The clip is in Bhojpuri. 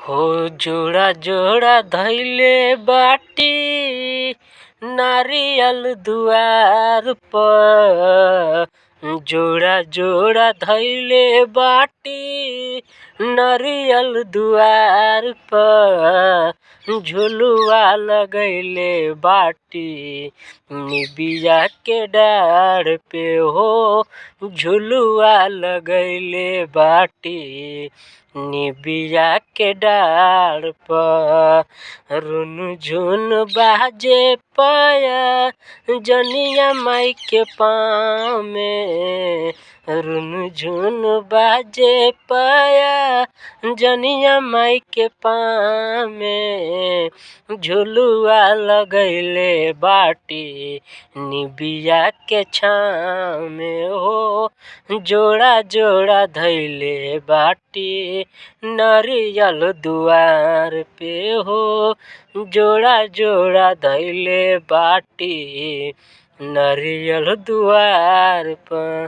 हो जोड़ा जोड़ा धैले बाटी नारियल दुआर पर। जोड़ा जोड़ा धैले बाटी नारियल दुआर पर। झुलुआ लगैले बाटी निबिया के डार पे हो। झुलुआ लगैले बाटी निबिया के डार पर। रुन झुन बाजे पाया जनिया माई के पाँव में। रुन झुन बाजे पाया जनिया माई के पाँव में। झुलुआ लगैले बाटी निबिया के छाँव में हो। जोड़ा जोड़ा धैले बाटी नारियल दुआर पे हो। जोड़ा जोड़ा धैले बाटी नारियल दुआर पर।